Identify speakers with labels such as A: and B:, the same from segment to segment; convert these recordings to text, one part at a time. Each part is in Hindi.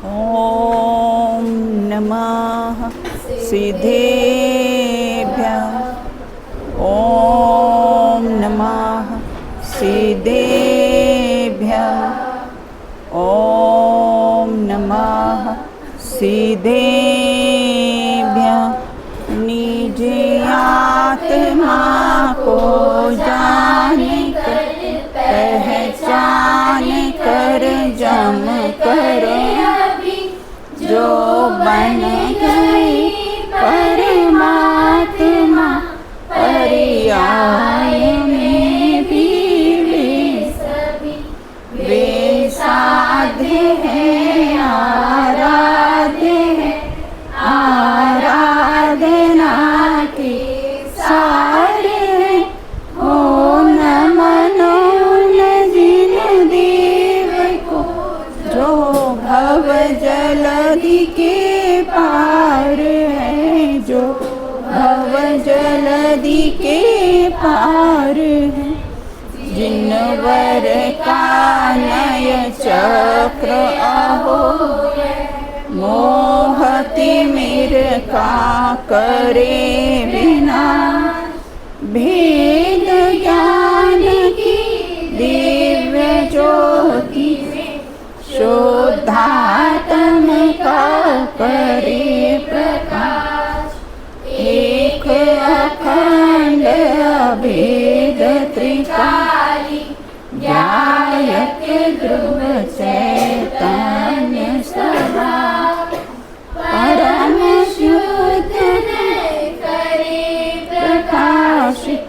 A: ॐ नमः सिद्धेभ्यः। ॐ नमः सिद्धेभ्यः। ॐ नमः सिद्धेभ्यः। निज आत्मा को जाने कर पहचान कर जम करो जो बन गई परमात्मा पर्याय में भी वे साध्य है आराध्य है आराधना के सारे हो नमनो न जिन देव को जो भव जलधि के पार है जो भव जलधि के पार है जिनवर का नय चक्र अहो मोहति मिर का करे बिना भेद ज्ञान की दिव्य ज्योति शुद्धात्म का करे प्रकाश एक अखंड अभेद त्रिकाली गायक ध्रुव चैतन्य सदा परम शुद्ध करे प्रकाशित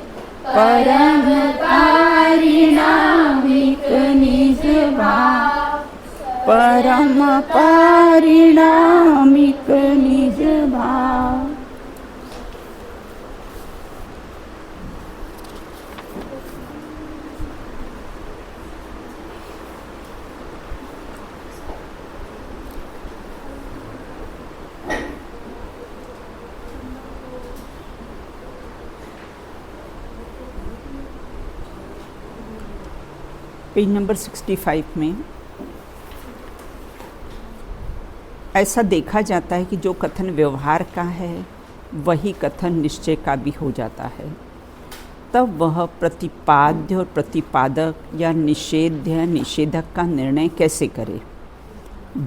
A: परम पारिणामिक निज भाव परम पारिणामिक निज भाव। पेज नंबर 65 में ऐसा देखा जाता है कि जो कथन व्यवहार का है वही कथन निश्चय का भी हो जाता है। तब वह प्रतिपाद्य और प्रतिपादक या निषेध्य निषेधक का निर्णय कैसे करे।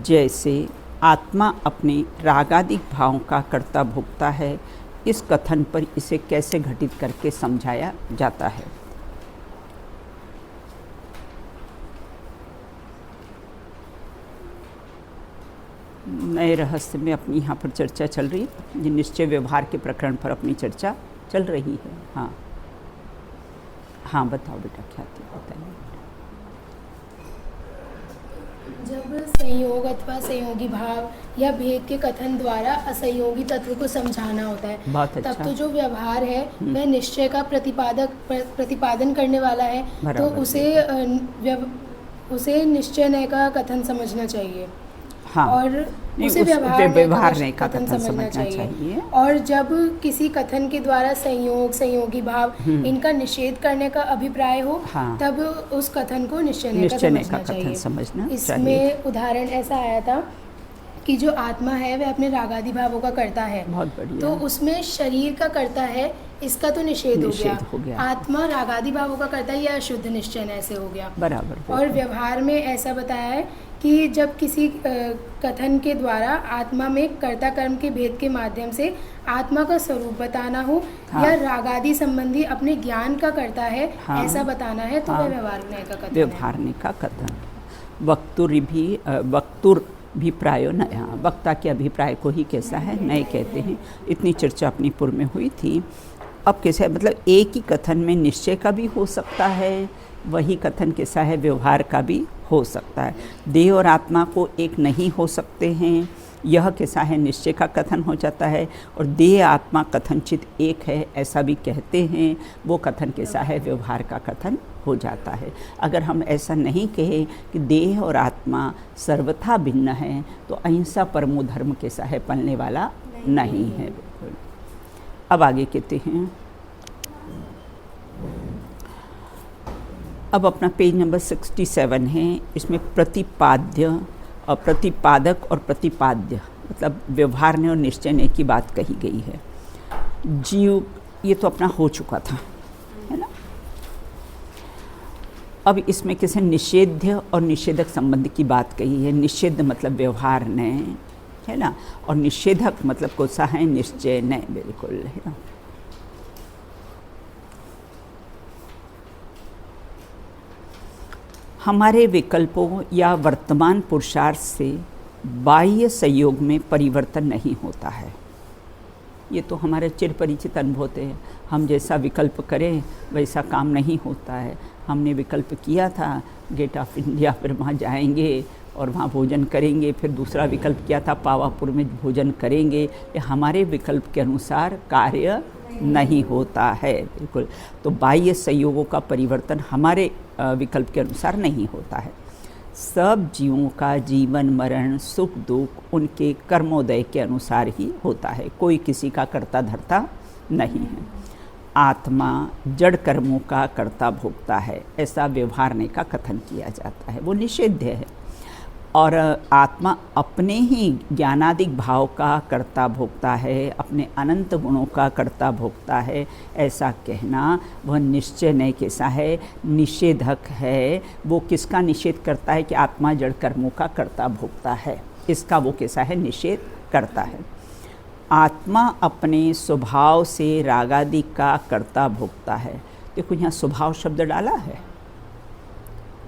A: जैसे आत्मा अपने रागादिक भावों का कर्ता भोक्ता है, इस कथन पर इसे कैसे घटित करके समझाया जाता है। नए रहस्य में अपनी यहाँ पर चर्चा चल रही है, ये निश्चय व्यवहार के प्रकरण पर अपनी चर्चा चल रही है। हाँ हाँ बताओ बेटा, क्या थी बताइए।
B: जब संयोग अथवा संयोगी भाव या भेद के कथन द्वारा असंयोगी तत्व को समझाना होता है, तब तो जो व्यवहार है वह निश्चय का प्रतिपादन करने वाला है, तो उसे निश्चय नय का कथन समझना चाहिए।
A: हाँ,
B: और उसे
A: व्यवहार नहीं का कथन समझना चाहिए।
B: और जब किसी कथन के द्वारा संयोग संयोगी भाव इनका निषेध करने का अभिप्राय हो,
A: हाँ,
B: तब उस कथन को निश्चय का कथन समझना चाहिए। इसमें उदाहरण ऐसा आया था कि जो आत्मा है वह अपने रागादि भावों का करता है,
A: बहुत बढ़िया।
B: तो उसमें शरीर का करता है, इसका तो निषेध हो गया। आत्मा रागादि भावों का करता है, यह अशुद्ध निश्चय ऐसे हो गया बराबर। और व्यवहार में ऐसा बताया है कि जब किसी कथन के द्वारा आत्मा में कर्ता कर्म के भेद के माध्यम से आत्मा का स्वरूप बताना हो, हाँ, या रागादि संबंधी अपने ज्ञान का करता है, हाँ, ऐसा बताना है, तो वह व्यवहारने का कथन। व्यवहारने का कथन
A: वक्तुर भी प्रायो नया, वक्ता के अभिप्राय को ही कैसा है नए कहते हैं। इतनी चर्चा अपनी पूर्व में हुई थी। अब कैसा है, मतलब एक ही कथन में निश्चय का भी हो सकता है, वही कथन कैसा है व्यवहार का भी हो सकता है। देह और आत्मा को एक नहीं हो सकते हैं, यह कैसा है निश्चय का कथन हो जाता है। और देह आत्मा कथनचित एक है ऐसा भी कहते हैं, वो कथन कैसा है व्यवहार का कथन हो जाता है। अगर हम ऐसा नहीं कहें कि देह और आत्मा सर्वथा भिन्न है, तो अहिंसा परमो धर्म कैसा है पलने वाला नहीं है। बिल्कुल। अब आगे कहते हैं, अब अपना पेज नंबर 67 है, इसमें प्रतिपाद्य प्रतिपादक और प्रतिपाद्य मतलब व्यवहार ने और निश्चय ने की बात कही गई है। जीव ये तो अपना हो चुका था, है ना। अब इसमें किसी निषेध्य और निषेधक संबंध की बात कही है। निषेध मतलब व्यवहार ने, है ना, और निषेधक मतलब कौन सा है, निश्चय ने, बिल्कुल, है ना। हमारे विकल्पों या वर्तमान पुरुषार्थ से बाह्य संयोग में परिवर्तन नहीं होता है। ये तो हमारे चिरपरिचित अनुभव थे। हम जैसा विकल्प करें वैसा काम नहीं होता है। हमने विकल्प किया था गेट ऑफ इंडिया पर वहाँ जाएंगे और वहाँ भोजन करेंगे, फिर दूसरा विकल्प किया था पावापुर में भोजन करेंगे। ये हमारे विकल्प के अनुसार कार्य नहीं होता है, बिल्कुल। तो बाह्य संयोगों का परिवर्तन हमारे विकल्प के अनुसार नहीं होता है। सब जीवों का जीवन मरण सुख दुख उनके कर्मोदय के अनुसार ही होता है। कोई किसी का कर्ता धर्ता नहीं है। आत्मा जड़ कर्मों का कर्ता भोगता है, ऐसा व्यवहारने का कथन किया जाता है, वो निषेध्य है। और आत्मा अपने ही ज्ञानादिक भाव का कर्ता भोगता है, अपने अनंत गुणों का कर्ता भोगता है, ऐसा कहना वह निश्चय नहीं कैसा है, निषेधक है। वो किसका निषेध करता है कि आत्मा जड़ कर्मों का कर्ता भोगता है, इसका वो कैसा है, निषेध करता है। आत्मा अपने स्वभाव से रागादि का कर्ता भोगता है। देखो यहाँ स्वभाव शब्द डाला है,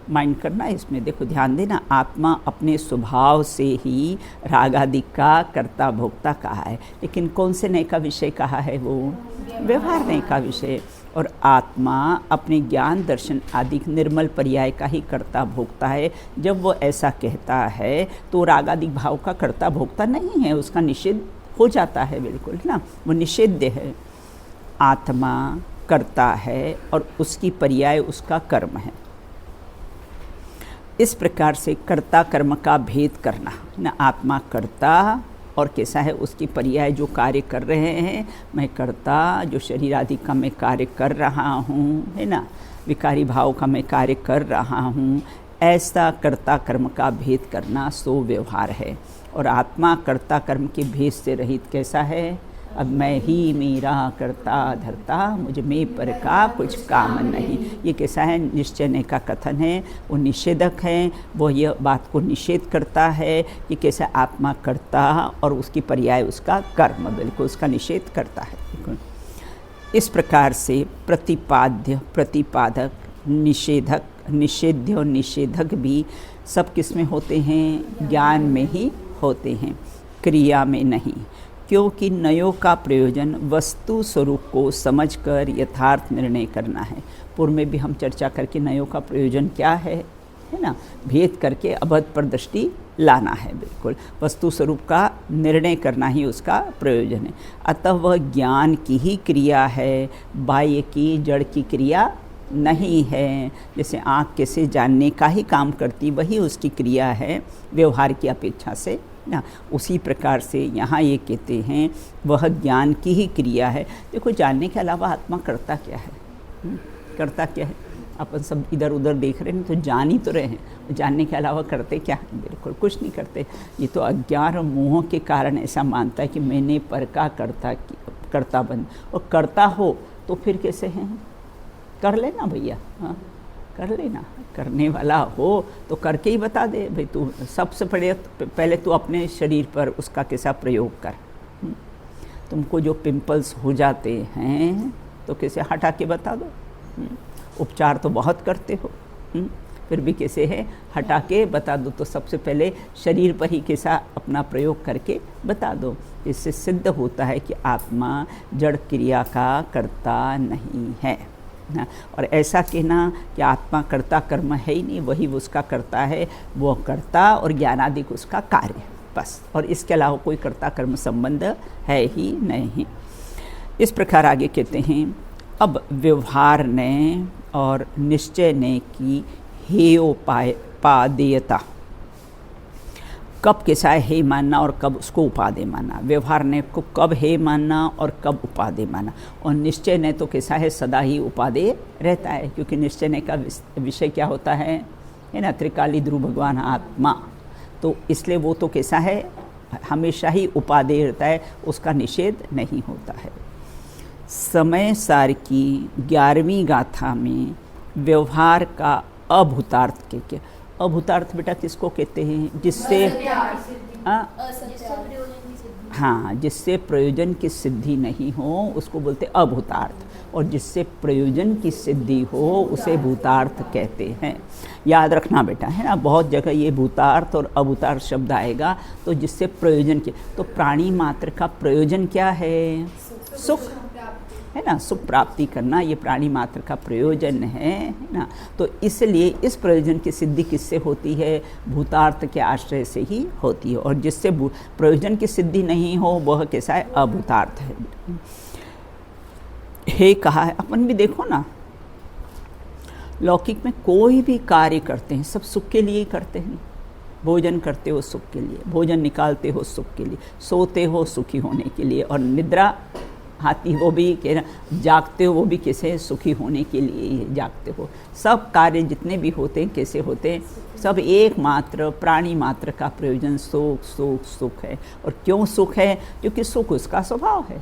A: माइंड करना इसमें, देखो ध्यान देना। आत्मा अपने स्वभाव से ही रागादि का कर्ता भोक्ता कहा है, लेकिन कौन से नए का विषय कहा है, वो व्यवहार नए का विषय। और आत्मा अपने ज्ञान दर्शन आदि निर्मल पर्याय का ही कर्ता भोक्ता है। जब वो ऐसा कहता है तो रागादि भाव का कर्ता भोक्ता नहीं है, उसका निषेध हो जाता है, बिल्कुल ना, वो निषेध्य है। आत्मा कर्ता है और उसकी पर्याय उसका कर्म है। इस प्रकार से कर्ता कर्म का भेद करना ना, आत्मा कर्ता और कैसा है, उसकी पर्याय जो कार्य कर रहे हैं, मैं कर्ता जो शरीर आदि का मैं कार्य कर रहा हूँ, है ना, विकारी भाव का मैं कार्य कर रहा हूँ, ऐसा कर्ता कर्म का भेद करना सो व्यवहार है। और आत्मा कर्ता कर्म के भेद से रहित कैसा है, अब मैं ही मेरा करता धरता, मुझ में पर का कुछ काम नहीं, ये कैसा है, निश्चय का कथन है। वो निषेधक है, वो यह बात को निषेध करता है कि कैसे आत्मा करता और उसकी पर्याय उसका कर्म, बिल्कुल उसका निषेध करता है, बिल्कुल। इस प्रकार से प्रतिपाद्य प्रतिपादक निषेधक निषेध्य और निषेधक भी सब किस में होते हैं, ज्ञान में ही होते हैं, क्रिया में नहीं। क्योंकि नयों का प्रयोजन वस्तु स्वरूप को समझकर यथार्थ निर्णय करना है। पूर्व में भी हम चर्चा करके नयों का प्रयोजन क्या है ना, भेद करके अबध पर दृष्टि लाना है, बिल्कुल वस्तु स्वरूप का निर्णय करना ही उसका प्रयोजन है। अतः वह ज्ञान की ही क्रिया है, बाह्य की जड़ की क्रिया नहीं है। जैसे आँख कैसे जानने का ही काम करती, वही उसकी क्रिया है व्यवहार की अपेक्षा से ना, उसी प्रकार से यहाँ ये कहते हैं वह ज्ञान की ही क्रिया है। देखो जानने के अलावा आत्मा करता क्या है, करता क्या है, अपन सब इधर उधर देख रहे हैं तो जान ही तो रहे हैं, जानने के अलावा करते क्या हैं, बिल्कुल कुछ नहीं करते। ये तो अज्ञान और मोह के कारण ऐसा मानता है कि मैंने पर का करता बन, और करता हो तो फिर कैसे हैं, कर लेना भैया, हाँ कर लेना, करने वाला हो तो करके ही बता दे भाई, तू सबसे पहले तू अपने शरीर पर उसका कैसा प्रयोग कर। तुमको जो पिंपल्स हो जाते हैं तो कैसे हटा के बता दो। उपचार तो बहुत करते हो, फिर भी कैसे है, हटा के बता दो। तो सबसे पहले शरीर पर ही कैसा अपना प्रयोग करके बता दो। इससे सिद्ध होता है कि आत्मा जड़ क्रिया का कर्ता नहीं है ना। और ऐसा कहना कि आत्मा कर्ता कर्म है ही नहीं, वही उसका करता है, वो कर्ता और ज्ञानादिक उसका कार्य, बस, और इसके अलावा कोई कर्ता कर्म संबंध है ही नहीं। इस प्रकार आगे कहते हैं, अब व्यवहार ने और निश्चय ने की हेयोपादेयता, कब कैसा है हे मानना और कब उसको उपादेय मानना। व्यवहार ने को कब हे मानना और कब उपादेय मानना, और निश्चय ने तो कैसा है सदा ही उपादेय रहता है, क्योंकि निश्चय ने का विषय क्या होता है ना, त्रिकाली ध्रुव भगवान आत्मा। तो इसलिए वो तो कैसा है, हमेशा ही उपादेय रहता है, उसका निषेध नहीं होता है। समय सार की 11वीं गाथा में व्यवहार का अभूतार्थ के अभूतार्थ बेटा किसको कहते हैं? जिससे हाँ, जिससे प्रयोजन की सिद्धि नहीं हो उसको बोलते अभूतार्थ, और जिससे प्रयोजन की सिद्धि हो उसे भूतार्थ कहते हैं। याद रखना बेटा, है ना, बहुत जगह ये भूतार्थ और अभूतार्थ शब्द आएगा। तो जिससे प्रयोजन की, तो प्राणी मात्र का प्रयोजन क्या है? सुख, है ना, सुख प्राप्ति करना, ये प्राणी मात्र का प्रयोजन है ना। तो इसलिए इस प्रयोजन की सिद्धि किससे होती है? भूतार्थ के आश्रय से ही होती है, और जिससे प्रयोजन की सिद्धि नहीं हो वह कैसा है? अभूतार्थ है। हे कहा है, अपन भी देखो ना, लौकिक में कोई भी कार्य करते हैं सब सुख के लिए ही करते हैं। भोजन करते हो सुख के लिए, भोजन निकालते हो सुख के लिए, सोते हो सुखी होने के लिए, और निद्रा आती वो भी जागते हो वो भी कैसे? सुखी होने के लिए ही जागते हो। सब कार्य जितने भी होते हैं कैसे होते हैं? सब एकमात्र प्राणी मात्र का प्रयोजन सुख सुख सुख है। और क्यों सुख है? क्योंकि सुख उसका स्वभाव है,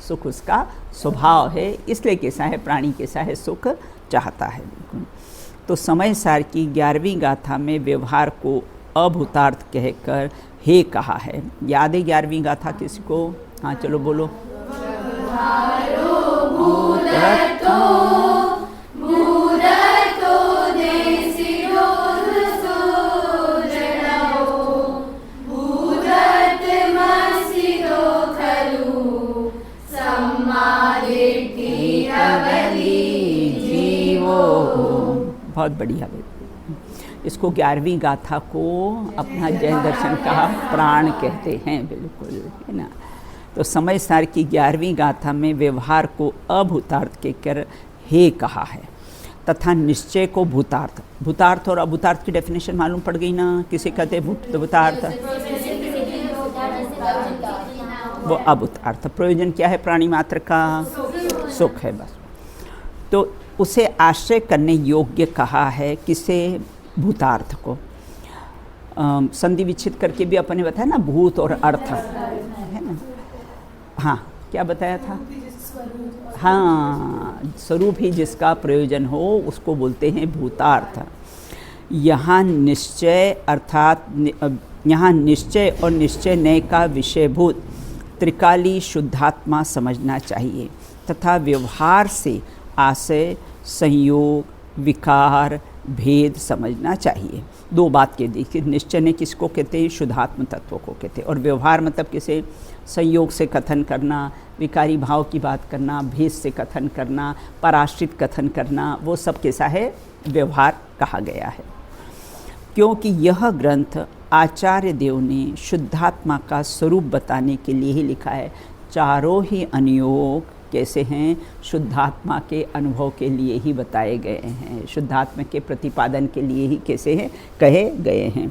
A: सुख उसका स्वभाव है, इसलिए कैसा है? प्राणी कैसा है? सुख चाहता है। बिल्कुल। तो समय सार की 11वीं गाथा में व्यवहार को अभूतार्थ कहकर हे कहा है। याद है 11वीं गाथा किसको? हाँ चलो बोलो। बहुत बढ़िया। इसको 11वीं गाथा को अपना जैन दर्शन का प्राण कहते हैं। बिल्कुल, है ना। तो समय सार की 11वीं गाथा में व्यवहार को अभूतार्थ कहकर हे कहा है, तथा निश्चय को भूतार्थ। भूतार्थ और अभूतार्थ की डेफिनेशन मालूम पड़ गई ना? किसे कहते हैं भूतार्थ? वो अभूतार्थ। प्रयोजन क्या है प्राणी मात्र का? सुख है बस। तो उसे आश्रय करने योग्य कहा है, किसे? भूतार्थ को। संधि विच्छेद करके भी अपन ने बताया ना, भूत और अर्थ, है ना। हाँ, क्या बताया था? हाँ, स्वरूप ही जिसका प्रयोजन हो उसको बोलते हैं भूतार्थ। यहाँ निश्चय अर्थात यहाँ निश्चय और निश्चय नय का विषयभूत त्रिकाली शुद्धात्मा समझना चाहिए, तथा व्यवहार से आशय, संयोग, विकार, भेद समझना चाहिए। दो बात के देखिए, निश्चय ने किसको कहते हैं? शुद्धात्म तत्व को कहते हैं। और व्यवहार मतलब किसे? संयोग से कथन करना, विकारी भाव की बात करना, भेद से कथन करना, पराश्रित कथन करना, वो सब कैसा है? व्यवहार कहा गया है। क्योंकि यह ग्रंथ आचार्य देव ने शुद्धात्मा का स्वरूप बताने के लिए ही लिखा है। चारों ही अनुयोग कैसे हैं? शुद्धात्मा के अनुभव के लिए ही बताए गए हैं, शुद्धात्मा के प्रतिपादन के लिए ही कैसे हैं? कहे गए हैं।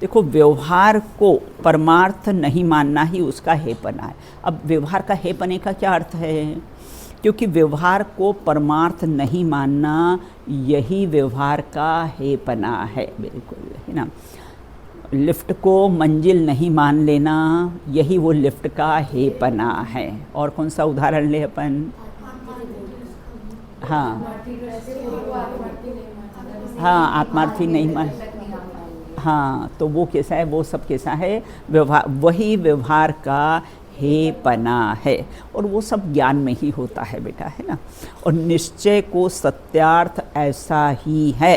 A: देखो, व्यवहार को परमार्थ नहीं मानना ही उसका हेपना है। अब व्यवहार का हेपने का क्या अर्थ है? क्योंकि व्यवहार को परमार्थ नहीं मानना यही व्यवहार का हेपना है। बिल्कुल, है ना। लिफ्ट को मंजिल नहीं मान लेना यही वो लिफ्ट का हेपना है। और कौन सा उदाहरण ले अपन? हाँ हाँ, आत्मार्थी नहीं मान, हाँ, तो वो कैसा है? वो सब कैसा है? व्यवहार, वही व्यवहार का हेपना है। और वो सब ज्ञान में ही होता है बेटा, है ना। और निश्चय को सत्यार्थ ऐसा ही है,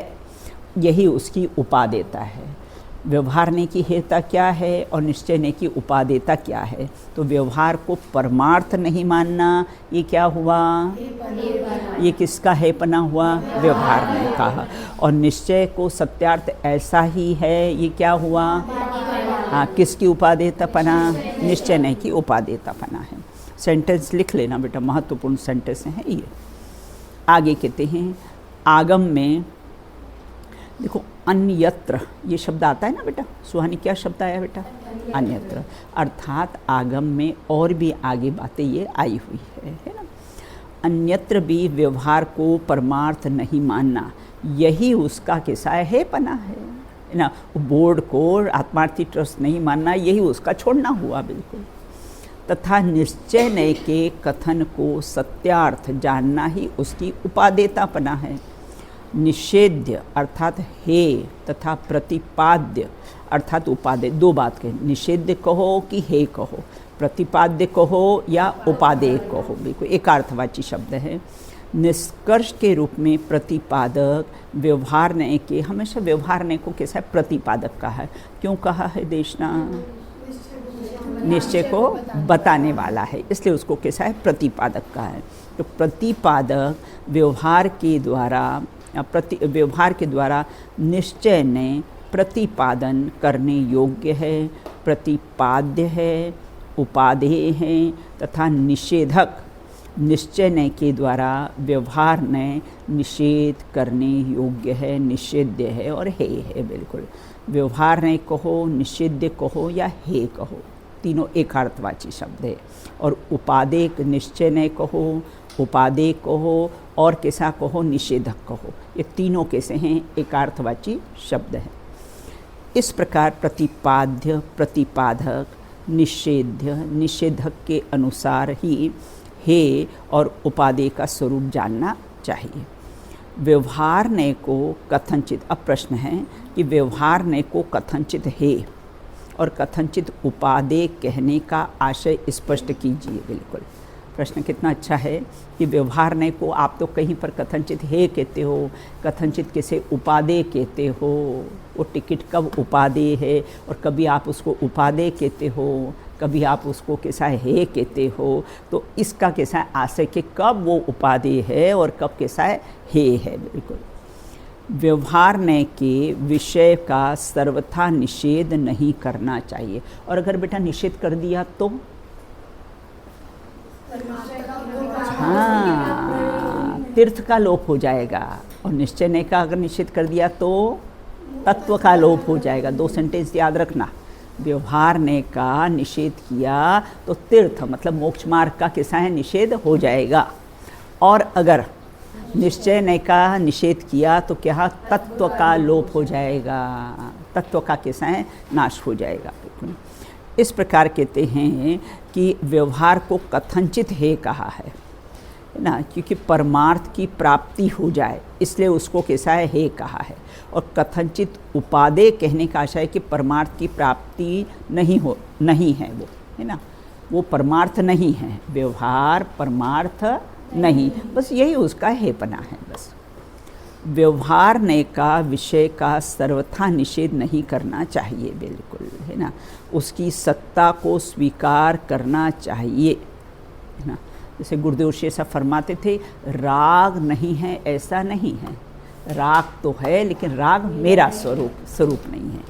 A: यही उसकी उपादेयता है। व्यवहार ने की हेता क्या है और निश्चय ने की उपादेयता क्या है? तो व्यवहार को परमार्थ नहीं मानना, ये क्या हुआ? ये किसका हेपना हुआ? व्यवहार ने कहा। और निश्चय को सत्यार्थ ऐसा ही है, ये क्या हुआ? हाँ, किसकी उपादेयतापना? निश्चय ने की उपादेयतापना है। सेंटेंस लिख लेना बेटा, महत्वपूर्ण सेंटेंस है ये। आगे कहते हैं, आगम में देखो, अन्यत्र ये शब्द आता है ना बेटा। सुहानी, क्या शब्द आया बेटा? अन्यत्र, अर्थात आगम में और भी आगे बातें ये आई हुई है ना। अन्यत्र भी व्यवहार को परमार्थ नहीं मानना यही उसका कैसा है? हेपना है। है ना। बोर्ड को आत्मार्थी ट्रस्ट नहीं मानना, यही उसका छोड़ना हुआ बिल्कुल। तथा निश्चय नय के कथन को सत्यार्थ जानना ही उसकी उपादेयतापना है। निषेध्य अर्थात हे तथा प्रतिपाद्य अर्थात उपादेय, दो बात कहें, निषेध्य कहो कि हे कहो, प्रतिपाद्य कहो या उपादेय कहो, बिल्कुल एकार्थवाची शब्द है। निष्कर्ष के रूप में प्रतिपादक व्यवहार नय के, हमेशा व्यवहार नय को कैसा प्रतिपादक कहा है, क्यों कहा है देशना? निश्चय को बताने वाला है, इसलिए उसको कैसा है प्रतिपादक कहा है। तो प्रतिपादक व्यवहार के द्वारा निश्चय ने प्रतिपादन करने योग्य है, प्रतिपाद्य है, उपादेय है तथा निषेधक निश्चय नय के द्वारा व्यवहार नय निषेध करने योग्य है, निषेध्य है और हे है बिल्कुल। व्यवहार नय कहो, निषेध्य कहो या हे कहो, तीनों एकार्थवाची शब्द है। और उपादेय निश्चय नय कहो, उपादेय कहो और कैसा कहो, निषेधक कहो, ये तीनों कैसे हैं, एकार्थवाची शब्द है। इस प्रकार प्रतिपाद्य, प्रतिपादक, निषेध्य, निषेधक के अनुसार ही हे और उपादेय का स्वरूप जानना चाहिए। व्यवहार नय को कथनचित, अब प्रश्न है कि व्यवहार नय को कथनचित हे और कथनचित उपादेय कहने का आशय स्पष्ट कीजिए। बिल्कुल प्रश्न कितना अच्छा है कि व्यवहार नय को आप तो कहीं पर कथनचित हे कहते हो, कथनचित कैसे उपादेय कहते हो, वो टिकट कब उपादेय है और कभी आप उसको उपादेय कहते हो, कभी आप उसको कैसा हे कहते हो, तो इसका कैसा है आशय कि कब वो उपादेय है और कब कैसा है हे है। बिल्कुल व्यवहार नय के विषय का सर्वथा निषेध नहीं करना चाहिए, और अगर बेटा निषेध कर दिया तो हाँ तीर्थ का लोप हो जाएगा, और निश्चय नय का अगर निषेध कर दिया तो तत्व का लोप हो जाएगा। दो सेंटेंस याद रखना, व्यवहार नय का निषेध किया तो तीर्थ मतलब मोक्ष मार्ग का कैसा है निषेध हो जाएगा, और अगर निश्चय नय का निषेध किया तो क्या तत्व का लोप हो जाएगा, तत्व का कैसा है नाश हो जाएगा। इस प्रकार कहते हैं कि व्यवहार को कथनचित हे कहा है ना, क्योंकि परमार्थ की प्राप्ति हो जाए इसलिए उसको कैसा है हे कहा है। और कथनचित उपादेय कहने का आशय है कि परमार्थ की प्राप्ति नहीं है वो, है ना, वो परमार्थ नहीं है, व्यवहार परमार्थ नहीं, बस यही उसका हेपना है बस। व्यवहार नय का विषय का सर्वथा निषेध नहीं करना चाहिए, बिल्कुल, है ना, उसकी सत्ता को स्वीकार करना चाहिए, है ना। जैसे गुरुदेव शेर साहब फरमाते थे, राग नहीं है ऐसा नहीं है, राग तो है लेकिन राग मेरा स्वरूप नहीं है,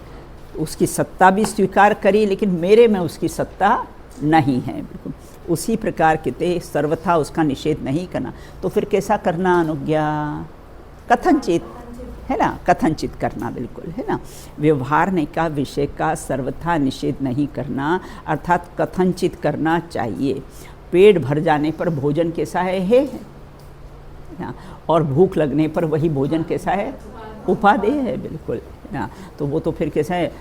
A: उसकी सत्ता भी स्वीकार करी लेकिन मेरे में उसकी सत्ता नहीं है। बिल्कुल उसी प्रकार कहते सर्वथा उसका निषेध नहीं करना, तो फिर कैसा करना अनुज्ञा, कथनचित, है ना, कथनचित करना, बिल्कुल, है ना। व्यवहार नय का विषय का सर्वथा निषेध नहीं करना अर्थात कथनचित करना चाहिए। पेट भर जाने पर भोजन कैसा है हे है ना, और भूख लगने पर वही भोजन कैसा है उपादेय है, बिल्कुल, है ना। तो वो तो फिर कैसा है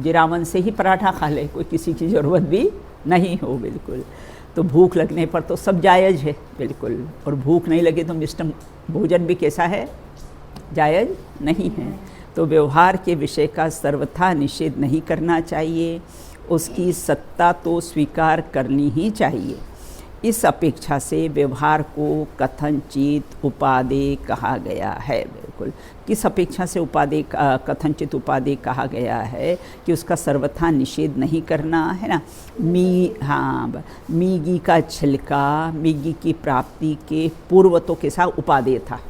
A: जिरावन से ही पराठा खा ले, कोई किसी की ज़रूरत भी नहीं हो, बिल्कुल। तो भूख लगने पर तो सब जायज़ है, बिल्कुल, और भूख नहीं लगे तो मिष्ट भोजन भी कैसा है जायज़ नहीं है। तो व्यवहार के विषय का सर्वथा निषेध नहीं करना चाहिए, उसकी सत्ता तो स्वीकार करनी ही चाहिए। इस अपेक्षा से व्यवहार को कथनचित उपादेय कहा गया है, बिल्कुल। किस अपेक्षा से उपादेय कथनचित उपादेय कहा गया है कि उसका सर्वथा निषेध नहीं करना, है ना। मीगी का छिलका मीगी की प्राप्ति के पूर्व तो कैसा उपादेय था,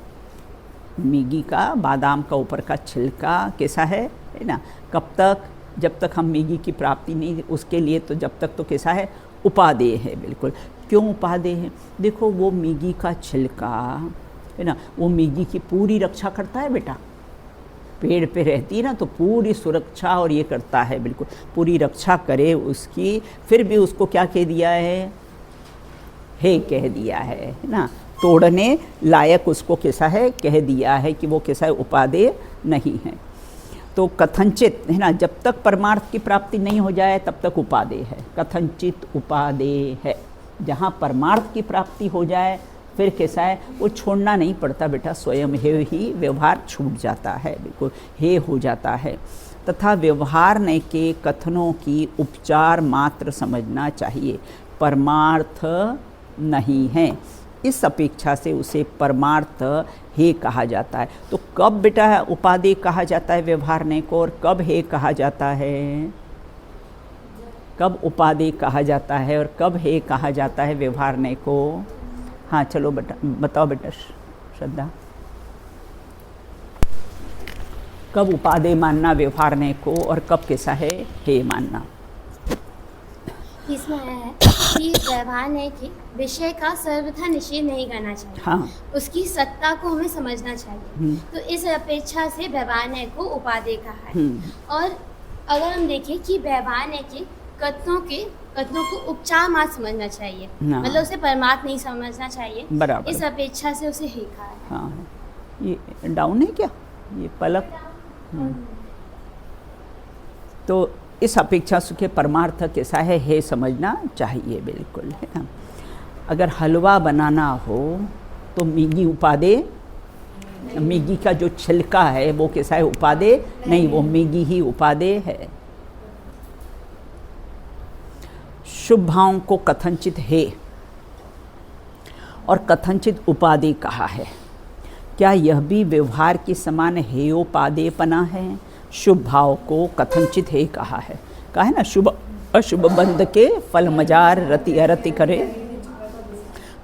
A: मीगी का बादाम का ऊपर का छिलका कैसा है ना, कब तक, जब तक हम मीगी की प्राप्ति नहीं उसके लिए, तो जब तक तो कैसा है उपादेय है, बिल्कुल। क्यों उपादेय है, देखो वो मीगी का छिलका है ना, वो मीगी की पूरी रक्षा करता है बेटा, पेड़ पे रहती है ना तो पूरी सुरक्षा और ये करता है, बिल्कुल पूरी रक्षा करे उसकी, फिर भी उसको क्या कह दिया है हे कह दिया है ना, तोड़ने लायक उसको कैसा है कह दिया है कि वो कैसा है उपादेय नहीं है। तो कथनचित है ना, जब तक परमार्थ की प्राप्ति नहीं हो जाए तब तक उपादेय है, कथनचित उपादेय है। जहाँ परमार्थ की प्राप्ति हो जाए फिर कैसा है, वो छोड़ना नहीं पड़ता बेटा, स्वयं ही व्यवहार छूट जाता है, बिल्कुल हे हो जाता है। तथा व्यवहार ने के कथनों की उपचार मात्र समझना चाहिए, परमार्थ नहीं है। इस अपेक्षा से उसे परमार्थ हे कहा जाता है। तो कब बेटा उपादेय कहा जाता है व्यवहार ने को, और कब हे कहा जाता है? कब उपादेय कहा जाता है और कब हे कहा जाता है व्यवहार ने को? हाँ चलो बेटा बताओ बेटा श्रद्धा, कब उपादेय मानना व्यवहार ने को और कब कैसा है हे मानना?
C: इसमें है कि व्यवहार ने कि विषय का सर्वथा निषेध नहीं करना चाहिए,
A: हाँ,
C: उसकी सत्ता को हमें समझना चाहिए। तो इस अपेक्षा से व्यवहार ने को उपादेय कहा है। और अगर हम देखें कि व्यवहार ने के कथनों को उपचार मात्र समझना चाहिए, मतलब उसे परमार्थ नहीं समझना चाहिए,
A: बराबर।
C: इस अपेक्षा से उसे हे कहा है।
A: हाँ, ये डाउन है क्या ये पलक? तो इस अपेक्षा से परमार्थ कैसा है हे समझना चाहिए, बिल्कुल है ना। अगर हलवा बनाना हो तो मैगी उपादेय, मैगी का जो छिलका है वो कैसा है, उपादेय नहीं, वो मैगी ही उपादेय है। शुभ भावों को कथनचित हे और कथनचित उपादेय कहा है। क्या यह भी व्यवहार के समान हेयोपादेयपना है? शुभ भाव को कथनचित हे कहा है ना, शुभ अशुभ बंध के फल मजार रति अरति करे।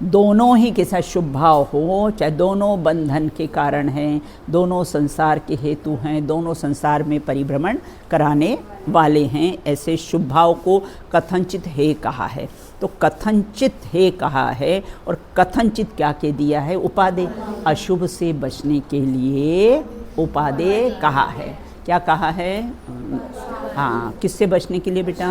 A: दोनों ही के साथ शुभ भाव हो, चाहे दोनों बंधन के कारण हैं, दोनों संसार के हेतु हैं, दोनों संसार में परिभ्रमण कराने वाले हैं, ऐसे शुभ भाव को कथनचित हे कहा है। तो कथनचित हे कहा है और कथनचित क्या के दिया है, उपादेय, अशुभ से बचने के लिए उपादेय कहा है। क्या कहा है? हाँ, किससे बचने के लिए बेटा?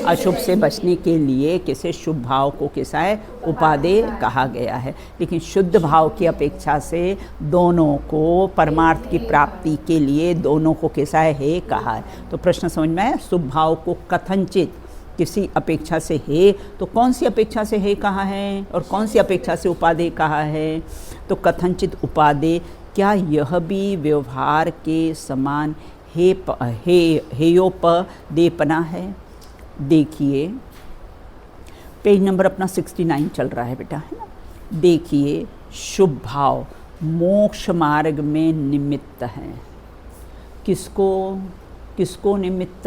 A: अशुभ से बचने के लिए किसे शुभ भाव को कैसा है, उपादेय कहा गया है। लेकिन शुद्ध भाव की अपेक्षा से दोनों को परमार्थ की प्राप्ति के लिए दोनों को कैसा है, हे कहा है। तो प्रश्न समझ में आया? शुभ भाव को कथनचित किसी अपेक्षा से हे, तो कौन सी अपेक्षा से हे कहा है और कौन सी अपेक्षा से उपादेय कहा है? तो कथनचित उपादेय। क्या यह भी व्यवहार के समान हेयोपदेयपना है? देखिए पेज नंबर अपना 69 चल रहा है बेटा, है ना। देखिए, शुभ भाव मोक्ष मार्ग में निमित्त हैं। किसको निमित्त?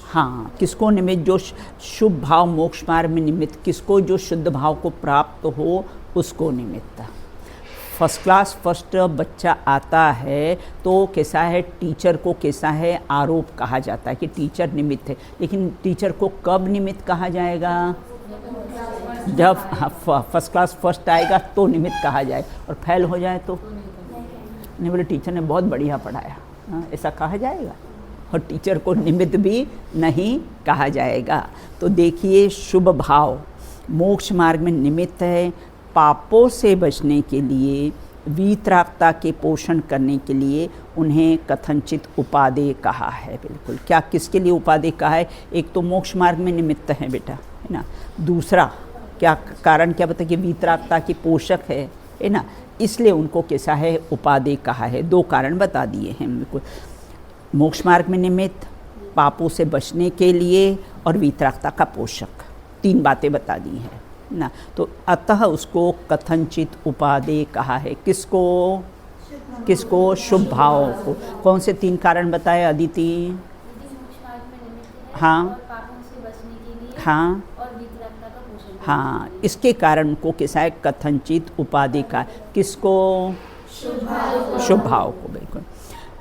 A: हाँ, किसको निमित्त? जो शुभ भाव मोक्ष मार्ग में निमित्त, किसको? जो शुद्ध भाव को प्राप्त हो उसको निमित्त। फर्स्ट क्लास फर्स्ट बच्चा आता है तो कैसा है, टीचर को कैसा है, आरोप कहा जाता है कि टीचर निमित्त है। लेकिन टीचर को कब निमित्त कहा जाएगा? जब फर्स्ट क्लास फर्स्ट आएगा तो निमित्त कहा जाए, और फेल हो जाए तो नहीं, बोले टीचर ने बहुत बढ़िया पढ़ाया, ऐसा कहा जाएगा। और टीचर को निमित्त भी नहीं कहा जाएगा। तो देखिए, शुभ भाव मोक्ष मार्ग में निमित्त है, पापों से बचने के लिए, वीतरागता के पोषण करने के लिए उन्हें कथनचित उपादेय कहा है। बिल्कुल, क्या किसके लिए उपादेय कहा है? एक तो मोक्ष मार्ग में निमित्त है बेटा, है ना। दूसरा क्या कारण, क्या बता कि वीतरागता के पोषक है ना, इसलिए उनको कैसा है, उपादेय कहा है। दो कारण बता दिए हैं बिल्कुल, मोक्ष मार्ग में निमित्त, पापों से बचने के लिए और वीतरागता का पोषक, तीन बातें बता दी हैं ना। तो अतः उसको कथनचित उपादेय कहा है। किसको? शुभ भाव को। कौन से तीन कारण बताए अदिति? हाँ हाँ हाँ, इसके कारण को कैसा है, कथनचित उपादेय का। किसको? शुभ भाव को, बिल्कुल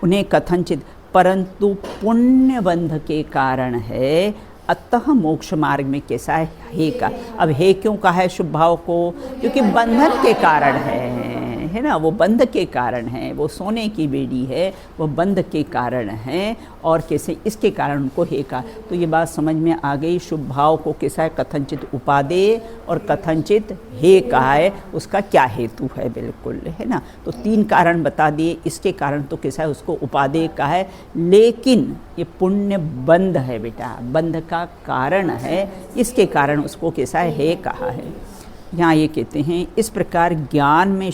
A: उन्हें कथनचित, परंतु पुण्य बंध के कारण है, अतः मोक्ष मार्ग में कैसा है, हे का। अब हे क्यों कहा है शुभ भाव को? क्योंकि बंधन के कारण है है ना, वो बंध के कारण है, वो सोने की बेड़ी है, वो बंध के कारण है, और कैसे इसके कारण उनको हे का। तो ये बात समझ में आ गई। शुभ भाव को कैसा है, कथनचित उपादेय और कथनचित हे कहा है, उसका क्या हेतु है, बिल्कुल है ना। तो 3 कारण बता दिए, इसके कारण तो कैसा है, उसको उपादेय कहा है, लेकिन ये पुण्य बंध है बेटा, बंध का कारण है, इसके कारण उसको कैसा है, हे कहा है। यहाँ ये कहते हैं, इस प्रकार ज्ञान में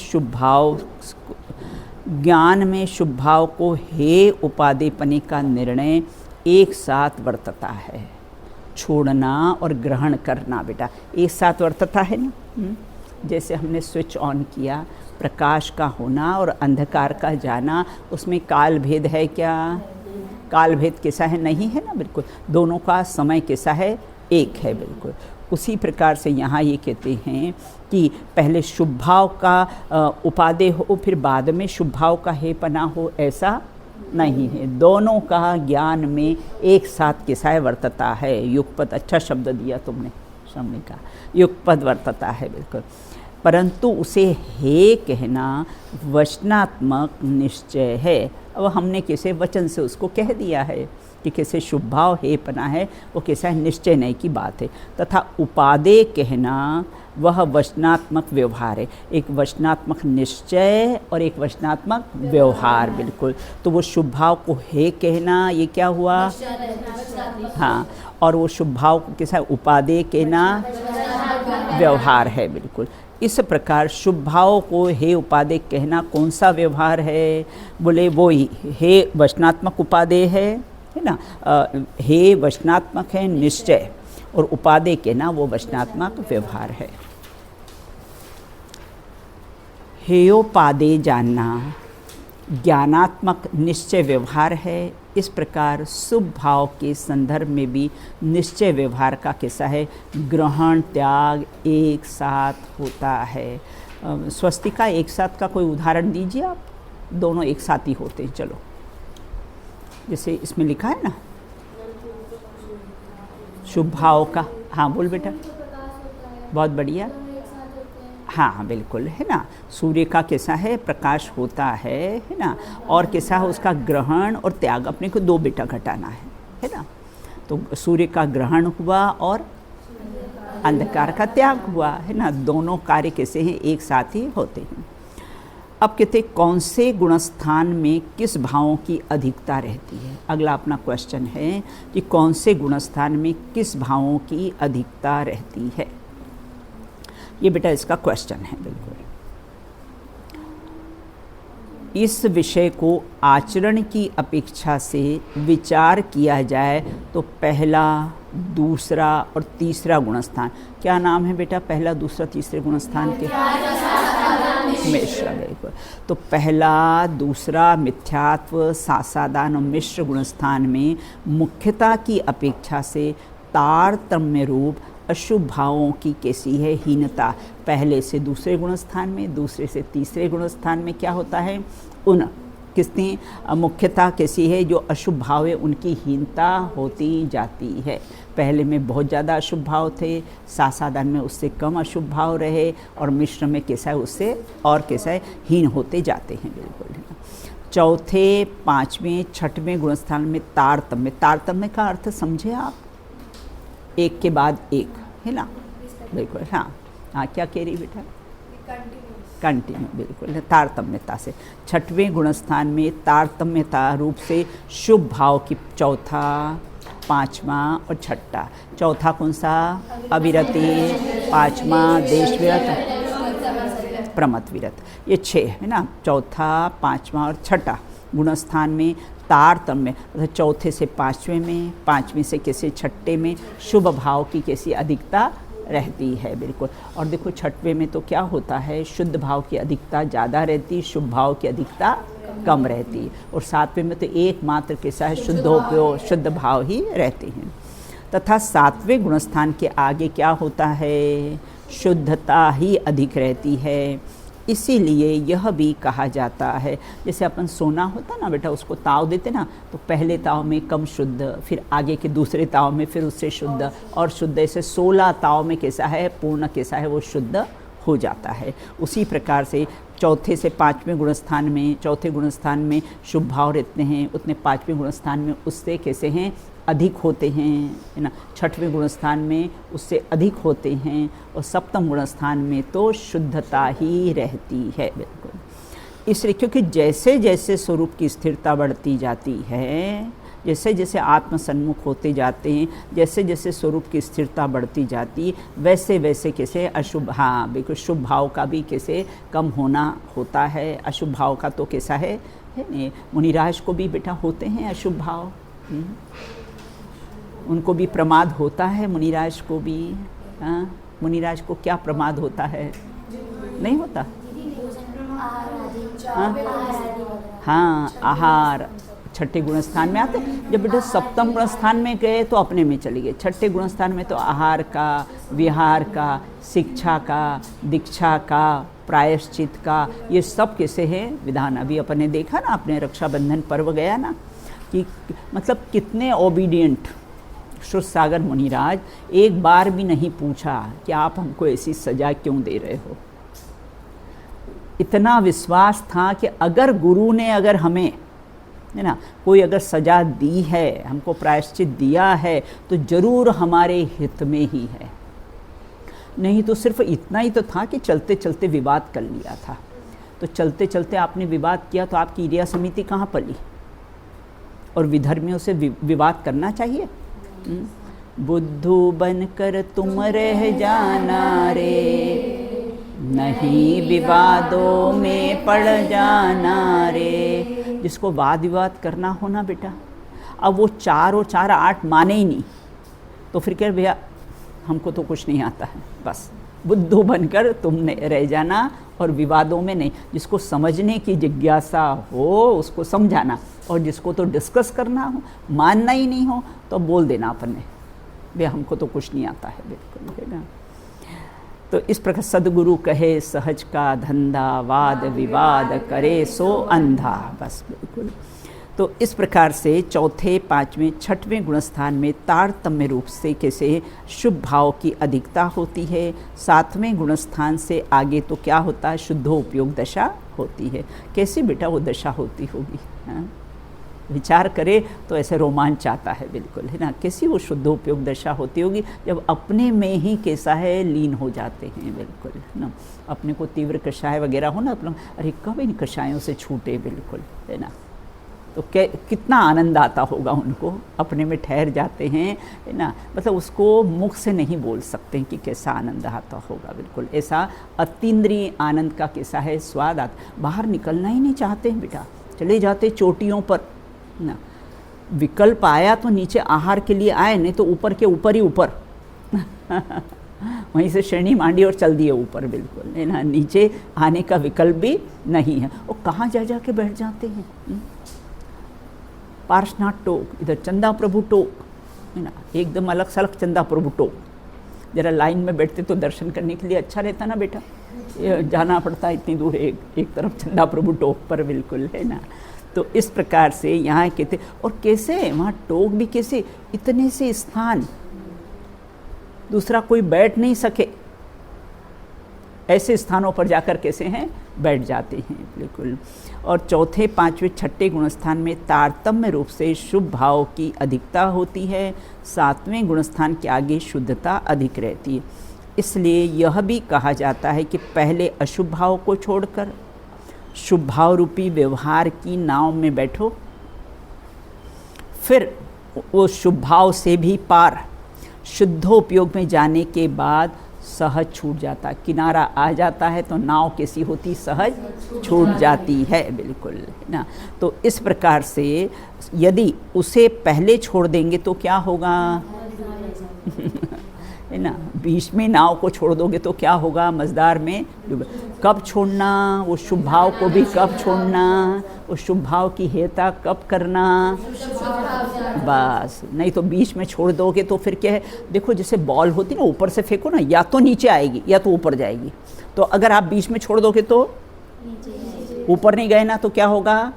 A: शुभ भाव को हे उपादेयपने का निर्णय एक साथ वर्तता है। छोड़ना और ग्रहण करना बेटा एक साथ वर्तता है ना। जैसे हमने स्विच ऑन किया, प्रकाश का होना और अंधकार का जाना, उसमें काल भेद है क्या? काल भेद कैसा है, नहीं है ना, बिल्कुल। दोनों का समय कैसा है, एक है, बिल्कुल। उसी प्रकार से यहाँ ये कहते हैं कि पहले शुभ भाव का उपादेय हो, फिर बाद में शुभ भाव का हेपना हो, ऐसा नहीं है। दोनों का ज्ञान में एक साथ कैसा है, वर्तता है। युगपद, अच्छा शब्द दिया तुमने, समझने का, युगपद वर्तता है, बिल्कुल। परंतु उसे हे कहना वचनात्मक निश्चय है। अब हमने कैसे वचन से उसको कह दिया है कि कैसे शुभ भाव हे पना है, वो कैसा है, निश्चय नहीं की बात है। तथा उपादेय कहना वह वचनात्मक व्यवहार है, एक वचनात्मक निश्चय और एक वचनात्मक व्यवहार, बिल्कुल। तो वो शुभ भाव को हे कहना, ये क्या हुआ, हाँ, और वो शुभ भाव को कैसा है, उपादेय कहना व्यवहार है, बिल्कुल। इस प्रकार शुभ भाव को हे उपादेय कहना कौन सा व्यवहार है, बोले वो ही हे वचनात्मक उपादेय है ना। हे वचनात्मक है निश्चय, और उपादेय कहना वो वचनात्मक व्यवहार है। हेयोपादेय जानना ज्ञानात्मक निश्चय व्यवहार है। इस प्रकार शुभ भाव के संदर्भ में भी निश्चय व्यवहार का कैसा है, ग्रहण त्याग एक साथ होता है। स्वस्तिका एक साथ का कोई उदाहरण दीजिए आप, दोनों एक साथ ही होते हैं। चलो, जैसे इसमें लिखा है ना शुभ भाव का, हाँ बोल बेटा, बहुत बढ़िया, हाँ बिल्कुल, है ना। सूर्य का कैसा है, प्रकाश होता है ना, और कैसा है उसका ग्रहण और त्याग, अपने को 2 बेटा घटाना है ना। तो सूर्य का ग्रहण हुआ और अंधकार का त्याग हुआ, है ना। दोनों कार्य कैसे हैं, एक साथ ही होते हैं। अब कहते कौन से गुणस्थान में किस भावों की अधिकता रहती है। अगला अपना क्वेश्चन है कि कौन से गुणस्थान में किस भावों की अधिकता रहती है, ये बेटा इसका क्वेश्चन है, बिल्कुल। इस विषय को आचरण की अपेक्षा से विचार किया जाए तो पहला, दूसरा और तीसरा गुणस्थान, क्या नाम है बेटा पहला, दूसरा, तीसरे गुणस्थान के? मिश्र, बिल्कुल। तो पहला, दूसरा, मिथ्यात्व, सासादान और मिश्र गुणस्थान में मुख्यता की अपेक्षा से तारतम्य रूप अशुभ भावों की कैसी है, हीनता। पहले से दूसरे गुणस्थान में, दूसरे से तीसरे गुणस्थान में क्या होता है, उन किसकी मुख्यता कैसी है, जो अशुभ भाव है उनकी हीनता होती जाती है। पहले में बहुत ज़्यादा अशुभ भाव थे, सासादान में उससे कम अशुभ भाव रहे, और मिश्र में कैसा है उससे और कैसा है, हीन होते जाते हैं, बिल्कुल। चौथे, पाँचवें, छठवें गुणस्थान में तारतम्य। तारतम्य का अर्थ समझे आप, एक के बाद एक, है ना, बिल्कुल। हाँ हाँ, क्या कह रही बेटा, कंटिन्यू, बिल्कुल, तारतम्यता से। छठवें गुणस्थान में तारतम्यता रूप से शुभ भाव की चौथा, पाँचवा और छठा। चौथा कौन सा, अविरति, पाँचवा देशविरत, प्रमथ विरत, ये 6 है ना। चौथा, पाँचवा और छठा गुणस्थान में तारतम्य, मतलब चौथे से पाँचवें में, पाँचवें से कैसे छठे में शुभ भाव की कैसी अधिकता रहती है, बिल्कुल। और देखो छठवें में तो क्या होता है, शुद्ध भाव की अधिकता ज़्यादा रहती, शुभ भाव की अधिकता कम रहती है। और सातवें में तो एकमात्र कैसा है, शुद्ध भाव ही रहते हैं। तथा सातवें गुणस्थान के आगे क्या होता है, शुद्धता ही अधिक रहती है। इसीलिए यह भी कहा जाता है, जैसे अपन सोना होता ना बेटा, उसको ताव देते ना, तो पहले ताव में कम शुद्ध, फिर आगे के दूसरे ताव में फिर उससे शुद्ध और शुद्ध, ऐसे 16 ताव में कैसा है, पूर्ण कैसा है, वो शुद्ध हो जाता है। उसी प्रकार से चौथे से पाँचवें गुणस्थान में, चौथे गुणस्थान में शुभ भाव रहते हैं, उतने पाँचवें गुणस्थान में उससे कैसे हैं अधिक होते हैं, है ना। छठवें गुणस्थान में उससे अधिक होते हैं, और सप्तम गुणस्थान में तो शुद्धता ही रहती है, बिल्कुल। इसलिए क्योंकि जैसे जैसे स्वरूप की स्थिरता बढ़ती जाती है, जैसे जैसे आत्म सन्मुख होते जाते हैं, जैसे जैसे स्वरूप की स्थिरता बढ़ती जाती, वैसे वैसे कैसे अशुभ, हाँ बिल्कुल, शुभ भाव का भी कैसे कम होना होता है। अशुभ भाव का तो कैसा है नहीं, मुनिराज को भी बेटा होते हैं अशुभ भाव, उनको भी प्रमाद होता है, मुनिराज को भी। हाँ, मुनिराज को क्या प्रमाद होता है? नहीं होता। हाँ, आहार छठे गुणस्थान में आते। जब बेटा सप्तम गुणस्थान में गए तो अपने में चले गए, छठे गुणस्थान में तो आहार का, विहार का, शिक्षा का, दीक्षा का, प्रायश्चित का, ये सब कैसे है विधान। अभी अपन ने देखा ना, अपने रक्षाबंधन पर्व गया ना, कि मतलब कितने ओबीडियंट श्रुत सागर मुनिराज, एक बार भी नहीं पूछा कि आप हमको ऐसी सजा क्यों दे रहे हो। इतना विश्वास था कि अगर गुरु ने अगर हमें, है ना, कोई अगर सजा दी है, हमको प्रायश्चित दिया है, तो जरूर हमारे हित में ही है। नहीं तो सिर्फ इतना ही तो था कि चलते चलते विवाद कर लिया था। तो चलते चलते आपने विवाद किया तो आपकी इरिया समिति कहाँ पली? और विधर्मियों से विवाद करना चाहिए? बुद्धू बनकर तुम रह जाना रे, नहीं विवादों में पड़ जाना रे। जिसको वाद विवाद करना हो ना बेटा, अब वो 4 और 4 8 माने ही नहीं, तो फिर क्या भैया हमको तो कुछ नहीं आता है, बस बुद्धू बनकर तुमने रह जाना और विवादों में नहीं। जिसको समझने की जिज्ञासा हो उसको समझाना, और जिसको तो डिस्कस करना हो, मानना ही नहीं हो, तो बोल देना अपन ने भैया हमको तो कुछ नहीं आता है, बिल्कुल है ना। तो इस प्रकार सदगुरु कहे सहज का धंधा, वाद विवाद करे सो अंधा, बस बिल्कुल। तो इस प्रकार से चौथे, पाँचवें, छठवें गुणस्थान में तारतम्य रूप से कैसे शुभ भाव की अधिकता होती है। सातवें गुणस्थान से आगे तो क्या होता है, शुद्धोपयोग दशा होती है। कैसी बेटा वो दशा होती होगी, हाँ? विचार करे तो ऐसे रोमांच आता है, बिल्कुल है ना। कैसी वो शुद्धोपयोग दशा होती होगी जब अपने में ही कैसा है लीन हो जाते हैं, बिल्कुल है ना। अपने को तीव्र कषाय वगैरह हो ना, अपना अरे कब इन कषायों से छूटे, बिल्कुल है ना। तो कितना आनंद आता होगा उनको, अपने में ठहर जाते हैं, है ना। मतलब उसको मुख से नहीं बोल सकते कि कैसा आनंद आता होगा, बिल्कुल ऐसा अतीन्द्रिय आनंद का कैसा है स्वाद आता। बाहर निकलना ही नहीं चाहते हैं बेटा, चले जाते चोटियों पर ना। विकल्प आया तो नीचे आहार के लिए आए, नहीं तो ऊपर के ऊपर ही ऊपर वहीं से श्रेणी मांडी और चल दिए ऊपर, बिल्कुल है ना। नीचे आने का विकल्प भी नहीं है। और कहाँ जा के बैठ जाते हैं, पार्श्वनाथ टोक, इधर चंदा प्रभु टोक, है ना, एकदम अलग सलग चंदा प्रभु टोक। जरा लाइन में बैठते तो दर्शन करने के लिए अच्छा रहता ना बेटा, ये जाना पड़ता इतनी दूर एक तरफ चंदा प्रभु टोक पर, बिल्कुल है ना। तो इस प्रकार से यहाँ कहते, और कैसे वहाँ टोक भी कैसे, इतने से स्थान दूसरा कोई बैठ नहीं सके, ऐसे स्थानों पर जाकर कैसे हैं बैठ जाते हैं, बिल्कुल। और चौथे, पाँचवें, छठे गुणस्थान में तारतम्य रूप से शुभ भाव की अधिकता होती है। सातवें गुणस्थान के आगे शुद्धता अधिक रहती है। इसलिए यह भी कहा जाता है कि पहले अशुभ भाव को छोड़कर शुभ भाव रूपी व्यवहार की नाव में बैठो, फिर वो शुभ भाव से भी पार शुद्धोपयोग में जाने के बाद सहज छूट जाता, किनारा आ जाता है तो नाव कैसी होती, सहज छूट जाती है, बिल्कुल है ना। तो इस प्रकार से यदि उसे पहले छोड़ देंगे तो क्या होगा है ना। बीच में नाव को छोड़ दोगे तो क्या होगा, मझधार में डूब। कब छोड़ना, वो शुभ भाव को भी कब छोड़ना, वो शुभ भाव की हेता कब करना, बस। नहीं तो बीच में छोड़ दोगे तो फिर क्या है, देखो जैसे बॉल होती ना, ऊपर से फेंको ना, या तो नीचे आएगी या तो ऊपर जाएगी। तो अगर आप बीच में छोड़ दोगे तो ऊपर नहीं गए ना, तो क्या होगा,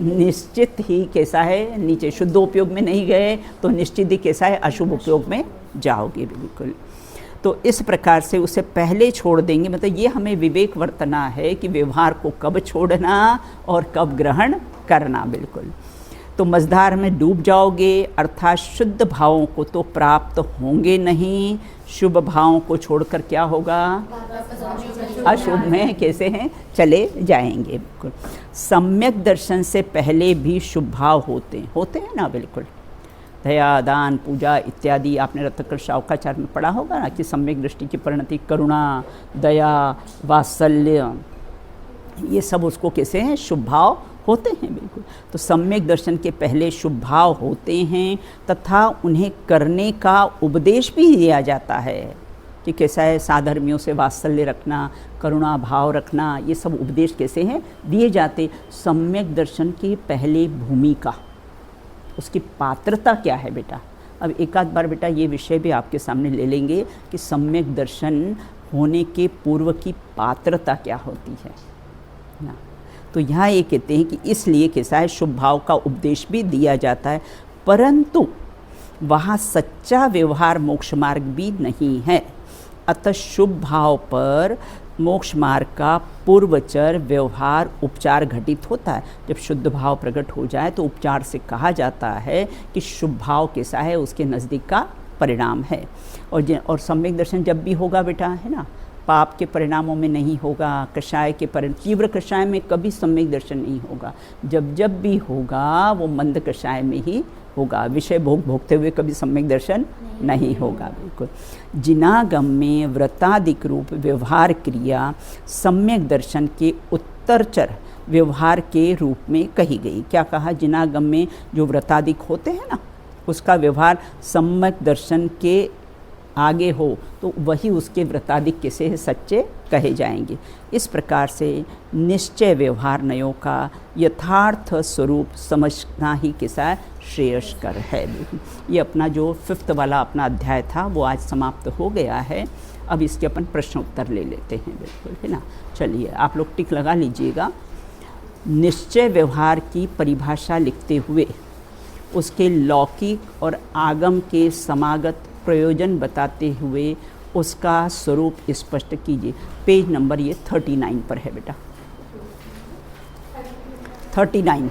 A: निश्चित ही कैसा है नीचे। शुद्ध उपयोग में नहीं गए तो निश्चित ही कैसा है अशुभ उपयोग में जाओगे, बिल्कुल। तो इस प्रकार से उसे पहले छोड़ देंगे, मतलब ये हमें विवेक वर्तना है कि व्यवहार को कब छोड़ना और कब ग्रहण करना। बिल्कुल। तो मझधार में डूब जाओगे, अर्थात शुद्ध भावों को तो प्राप्त होंगे नहीं, शुभ भावों को छोड़कर क्या होगा, अशुभ में कैसे हैं चले जाएंगे। बिल्कुल। सम्यक दर्शन से पहले भी शुभ भाव होते हैं ना। बिल्कुल। दया, दान, पूजा इत्यादि आपने रत्नाकर शावकाचार्य में पढ़ा होगा ना कि सम्यक दृष्टि की परिणति करुणा, दया, वात्सल्य, ये सब उसको कैसे हैं, शुभ भाव होते हैं। बिल्कुल। तो सम्यक दर्शन के पहले शुभ भाव होते हैं तथा उन्हें करने का उपदेश भी दिया जाता है कि कैसा है साधर्मियों से वात्सल्य रखना, करुणा भाव रखना, ये सब उपदेश कैसे हैं दिए जाते। सम्यक दर्शन की पहले भूमिका, उसकी पात्रता क्या है बेटा। अब एक आध बार बेटा ये विषय भी आपके सामने ले लेंगे कि सम्यक दर्शन होने के पूर्व की पात्रता क्या होती है ना। तो यहाँ ये कहते हैं कि इसलिए कैसा है शुभ भाव का उपदेश भी दिया जाता है, परंतु वहाँ सच्चा व्यवहार मोक्ष मार्ग भी नहीं है। अतः शुभ भाव पर मोक्ष मार्ग का पूर्वचर व्यवहार उपचार घटित होता है। जब शुद्ध भाव प्रकट हो जाए तो उपचार से कहा जाता है कि शुभ भाव कैसा है, उसके नज़दीक का परिणाम है। और सम्यक दर्शन जब भी होगा बेटा, है ना, पाप के परिणामों में नहीं होगा, कषाय के तीव्र कषाय में कभी सम्यक दर्शन नहीं होगा। जब भी होगा वो मंद कषाय में ही होगा, विषय भोगते हुए कभी सम्यक दर्शन नहीं होगा। बिल्कुल। जिनागम में व्रतादिक रूप व्यवहार क्रिया सम्यक दर्शन के उत्तरचर व्यवहार के रूप में कही गई। क्या कहा, जिनागम में जो व्रतादिक होते हैं ना, उसका व्यवहार सम्यक दर्शन के आगे हो तो वही उसके व्रतादिक कैसे सच्चे कहे जाएंगे। इस प्रकार से निश्चय व्यवहार नयों का यथार्थ स्वरूप समझना ही कैसा श्रेयस्कर है। ये अपना जो 5th वाला अपना अध्याय था वो आज समाप्त हो गया है। अब इसके अपन प्रश्न उत्तर ले लेते हैं। बिल्कुल, है ना। चलिए आप लोग टिक लगा लीजिएगा। निश्चय व्यवहार की परिभाषा लिखते हुए उसके लौकिक और आगम के समागत प्रयोजन बताते हुए उसका स्वरूप स्पष्ट कीजिए। पेज नंबर ये 39 पर है बेटा, 39।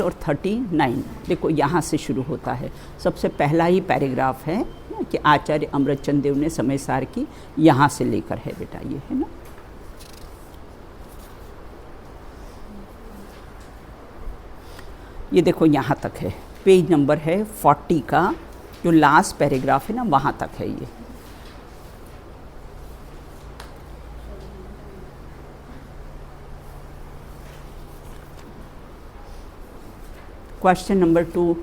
A: और 39 देखो यहाँ से शुरू होता है। सबसे पहला ही पैराग्राफ है कि आचार्य अमृतचंद देव ने समय सार की, यहाँ से लेकर है बेटा ये, है ना। ये देखो यहाँ तक है, पेज नंबर है 40 का जो लास्ट पैराग्राफ है ना, वहाँ तक है ये। क्वेश्चन नंबर 2,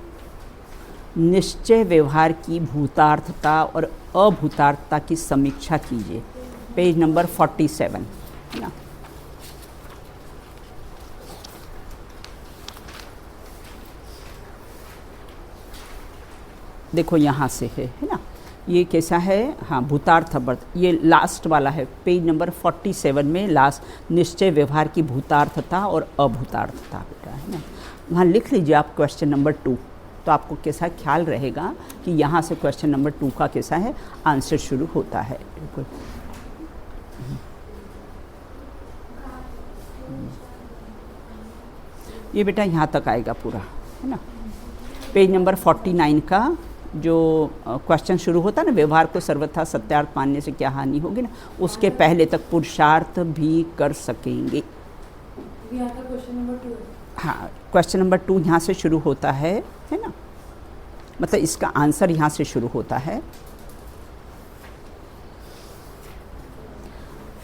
A: निश्चय व्यवहार की भूतार्थता और अभूतार्थता की समीक्षा कीजिए। पेज नंबर 47, है ना। देखो यहाँ से है ना, ये कैसा है, हाँ भूतार्थ अर्थ, ये लास्ट वाला है पेज नंबर 47 में लास्ट, निश्चय व्यवहार की भूतार्थता और अभूतार्थता बेटा, है ना। वहाँ लिख लीजिए आप क्वेश्चन नंबर 2, तो आपको कैसा ख्याल रहेगा कि यहाँ से क्वेश्चन नंबर 2 का कैसा है आंसर शुरू होता है। बिल्कुल। ये बेटा यहाँ तक आएगा पूरा, है ना। पेज नंबर 49 का जो क्वेश्चन शुरू होता है ना, व्यवहार को सर्वथा सत्यार्थ मानने से क्या हानि होगी ना, उसके पहले तक पुरुषार्थ भी कर सकेंगे।
B: क्वेश्चन नंबर 2,
A: हाँ क्वेश्चन नंबर 2 यहाँ से शुरू होता है ना, मतलब इसका आंसर यहाँ से शुरू होता है।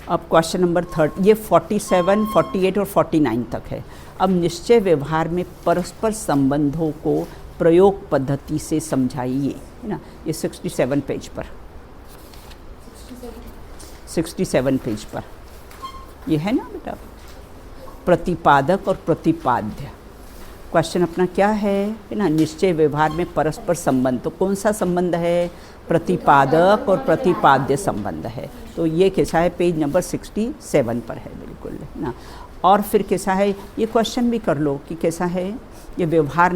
A: अब क्वेश्चन नंबर 3, ये 47, 48 और 49 तक है। अब निश्चय व्यवहार में परस्पर संबंधों को प्रयोग पद्धति से समझाइए, है ना। ये 67 पेज पर, 67 पेज पर ये है ना बेटा, प्रतिपादक और प्रतिपाद्य। क्वेश्चन अपना क्या है ना, निश्चय व्यवहार में परस्पर संबंध, तो कौन सा संबंध है, प्रतिपादक और प्रतिपाद्य संबंध है। तो ये कैसा है, पेज नंबर 67 पर है, बिल्कुल, है ना। और फिर कैसा है, ये क्वेश्चन भी कर लो कि कैसा है, ये व्यवहार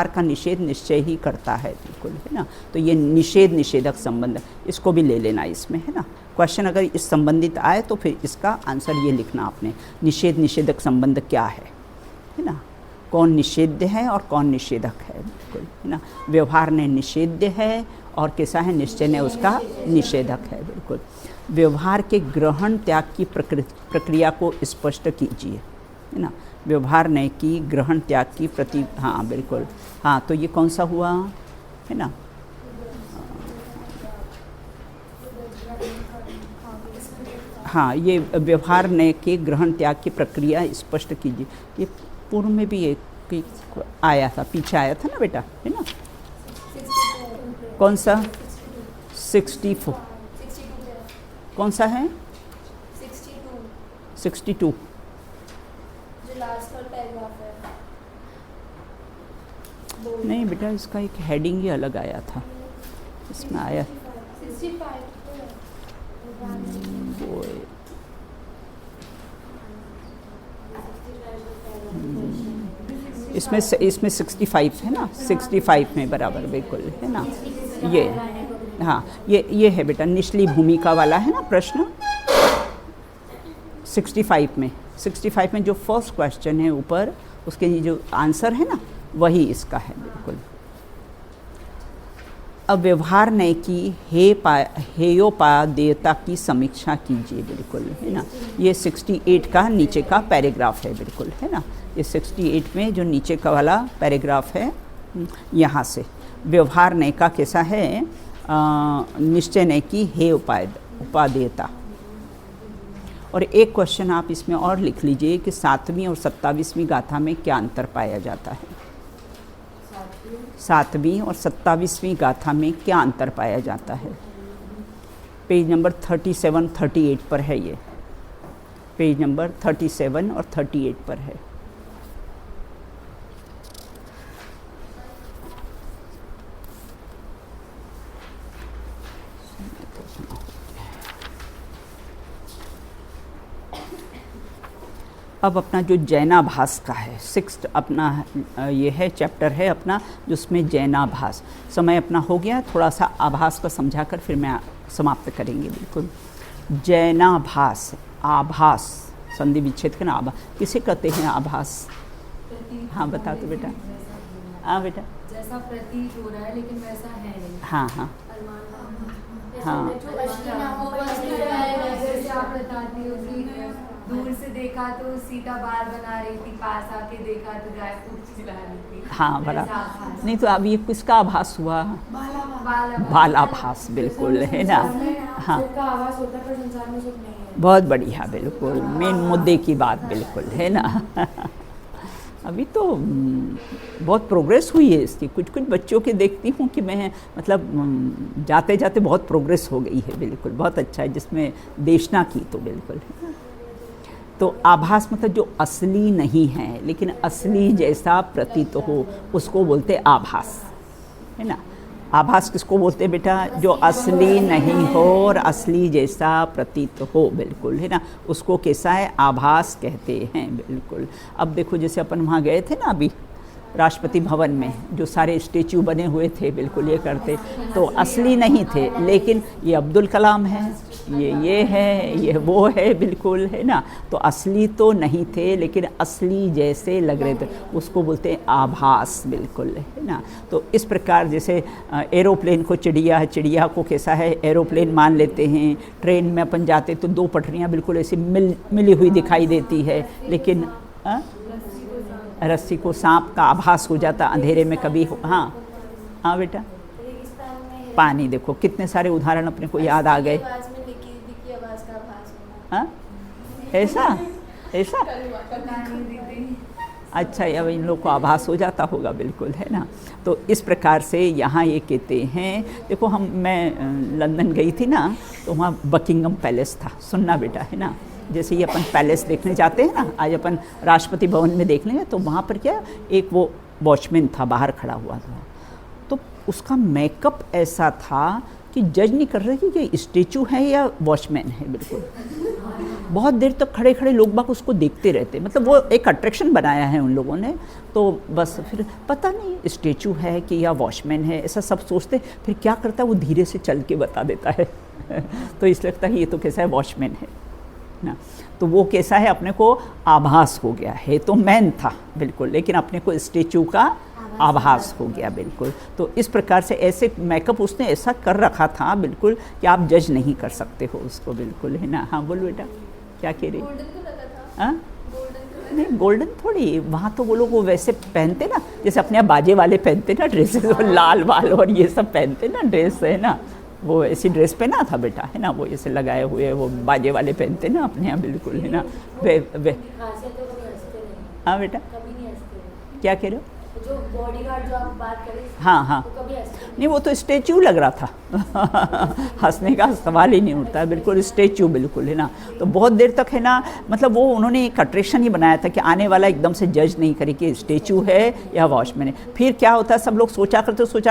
A: का निषेध निश्चय ही करता है, बिल्कुल, है ना। तो ये निषेध निषेधक संबंध, इसको भी ले लेना इसमें, है ना। क्वेश्चन अगर इस संबंधित आए तो फिर इसका आंसर ये लिखना आपने, निषेध निषेधक संबंध क्या है ना। कौन निषेध्य है और कौन निषेधक है, बिल्कुल, है ना। व्यवहार ने निषेध्य है और कैसा है, निश्चय ने उसका निषेधक है, बिल्कुल। व्यवहार के ग्रहण त्याग की प्रक्रिया को स्पष्ट कीजिए, है ना। व्यवहार ने की ग्रहण त्याग की हाँ बिल्कुल, हाँ, तो ये कौन सा हुआ, है ना। हाँ, ये व्यवहार ने के ग्रहण त्याग की प्रक्रिया स्पष्ट कीजिए, ये पूर्व में भी एक आया था, पीछे आया था ना बेटा, है ना। कौन सा 64, कौन सा है 62 नहीं बेटा, इसका एक हेडिंग ही अलग आया था, इसमें आया 65 इसमें 65 है ना, 65 में बराबर, बिल्कुल, है ना। ये हाँ, ये है बेटा निचली भूमिका वाला, है ना प्रश्न। 65 में जो फर्स्ट क्वेश्चन है ऊपर, उसके जो आंसर है ना, वही इसका है, बिल्कुल। अब व्यवहार ने की हेयोपादेयता की समीक्षा कीजिए, बिल्कुल, है ना। ये 68 का नीचे का पैराग्राफ है, बिल्कुल, है ना। ये 68 में जो नीचे का वाला पैराग्राफ है, यहाँ से व्यवहार ने का कैसा है, निश्चय ने की हे उपादेयता। और एक क्वेश्चन आप इसमें और लिख लीजिए कि 7वीं और 27वीं गाथा में क्या अंतर पाया जाता है। 7वीं और 27वीं गाथा में क्या अंतर पाया जाता है। पेज नंबर 37-38 पर है, ये पेज नंबर 37 और 38 पर है। अब अपना जो जैनाभास का है 6th अपना ये है चैप्टर है अपना, जिसमें जैनाभास। समय अपना हो गया, थोड़ा सा आभास का समझाकर फिर मैं समाप्त करेंगे, बिल्कुल। जैनाभास, आभास, संधि विच्छेद का ना, आभास किसे कहते हैं आभास। हाँ बता तो बेटा। हाँ बेटा,
D: जैसा प्रतीत हो रहा है लेकिन वैसा है नहीं।
A: हाँ हाँ हाँ,
D: जैसे आप बताती हो कि दूर से देखा तो सीता बाल बना रही थी, पास आके देखा तो गाय पूछ चिल्ला रही थी।
A: हाँ बराबर। नहीं तो अब ये किसका आभास हुआ, बालाभास, बिल्कुल, है ना। हाँ बहुत बढ़िया, बिल्कुल, मेन मुद्दे की बात, बिल्कुल, है ना। अभी तो बहुत प्रोग्रेस हुई है इसकी। कुछ बच्चों के देखती हूँ कि मैं मतलब जाते जाते बहुत प्रोग्रेस हो गई है, बिल्कुल, बहुत अच्छा है, जिसमें देशना की तो बिल्कुल। तो आभास मतलब जो असली नहीं है लेकिन असली जैसा प्रतीत हो, उसको बोलते आभास, है ना। आभास किसको बोलते हैं बेटा, जो असली नहीं हो और असली जैसा प्रतीत हो, बिल्कुल, है ना, उसको कैसा है, आभास कहते हैं, बिल्कुल। अब देखो जैसे अपन वहाँ गए थे ना अभी राष्ट्रपति भवन में, जो सारे स्टेचू बने हुए थे, बिल्कुल, ये करते तो असली नहीं थे, लेकिन ये अब्दुल कलाम है, ये है, ये वो है, बिल्कुल, है ना। तो असली तो नहीं थे लेकिन असली जैसे लग रहे थे, उसको बोलते हैं आभास, बिल्कुल, है ना। तो इस प्रकार जैसे एरोप्लेन को चिड़िया को कैसा है, एरोप्लेन मान लेते हैं। ट्रेन में अपन जाते तो 2 पटरियाँ बिल्कुल ऐसी मिली हुई दिखाई देती है, लेकिन रस्सी को सांप का आभास हो जाता अंधेरे में कभी। हाँ हाँ बेटा, पानी देखो कितने सारे उदाहरण अपने को याद आ गए। हाँ ऐसा अच्छा, अब इन लोग को आभास हो जाता होगा, बिल्कुल, है ना। तो इस प्रकार से यहाँ ये कहते हैं, देखो मैं लंदन गई थी ना, तो वहाँ बकिंगम पैलेस था, सुनना बेटा, है ना। जैसे ये अपन पैलेस देखने जाते हैं ना, आज अपन राष्ट्रपति भवन में देख लेंगे, तो वहाँ पर क्या एक वो वॉचमैन था, बाहर खड़ा हुआ था, तो उसका मेकअप ऐसा था कि जज नहीं कर रहे कि ये स्टेचू है या वॉचमैन है, बिल्कुल। बहुत देर तक खड़े खड़े लोग बाग उसको देखते रहते, मतलब वो एक अट्रैक्शन बनाया है उन लोगों ने। तो बस फिर पता नहीं स्टैचू है कि या वॉचमैन है, ऐसा सब सोचते। फिर क्या करता है वो धीरे से चल के बता देता है तो इसलिए लगता है ये तो कैसा है वॉचमैन है ना। तो वो कैसा है अपने को आभास हो गया है, तो मैन था बिल्कुल, लेकिन अपने को स्टैचू का आभास हो गया बिल्कुल। तो इस प्रकार से ऐसे मेकअप उसने ऐसा कर रखा था बिल्कुल कि आप जज नहीं कर सकते हो उसको बिल्कुल, है ना। हाँ बोलो बेटा, क्या कह रही? हाँ नहीं गोल्डन थोड़ी, वहाँ तो वो लोग वो वैसे पहनते ना जैसे अपने बाजे वाले पहनते ना ड्रेसेस, लाल वाल और ये सब पहनते ना ड्रेस, है ना। वो ऐसी ड्रेस पहना था बेटा, है ना, वो ऐसे लगाए हुए वो बाजे वाले पहनते ना अपने यहाँ बिल्कुल, है ना। वे हाँ बेटा क्या कह रहे हो?
D: जो बॉडीगार्ड जो आप बात करें,
A: हाँ हाँ
D: तो कभी
A: नहीं वो तो स्टैचू लग रहा था हंसने का सवाल ही नहीं उठता है, बिल्कुल स्टैचू बिल्कुल, है ना। तो बहुत देर तक, है ना, मतलब वो उन्होंने एक अट्रैक्शन ही बनाया था कि आने वाला एकदम से जज नहीं करे कि स्टैचू है या वॉचमैन है। फिर क्या होता है सब लोग सोचा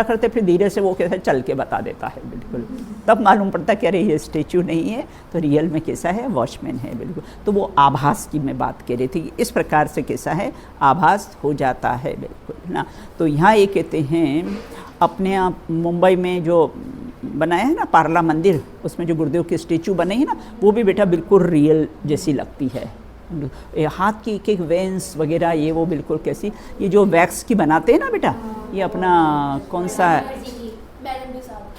A: करते फिर धीरे से वो कैसे चल के बता देता है बिल्कुल, तब मालूम पड़ता है कि अरे ये स्टैचू नहीं है तो रियल में कैसा है वॉचमैन है बिल्कुल। तो वो आभास की मैं बात कह रही थी कि इस प्रकार से कैसा है आभास हो जाता है बिल्कुल, है ना। तो यहाँ ये कहते हैं अपने आप मुंबई में जो बनाया है ना पार्ला मंदिर, उसमें जो गुरुदेव की स्टैचू बने हैं ना, वो भी बेटा बिल्कुल रियल जैसी लगती है। हाथ की एक एक वेंस वगैरह ये वो बिल्कुल कैसी, ये जो वैक्स की बनाते हैं ना बेटा, ये अपना कौन सा,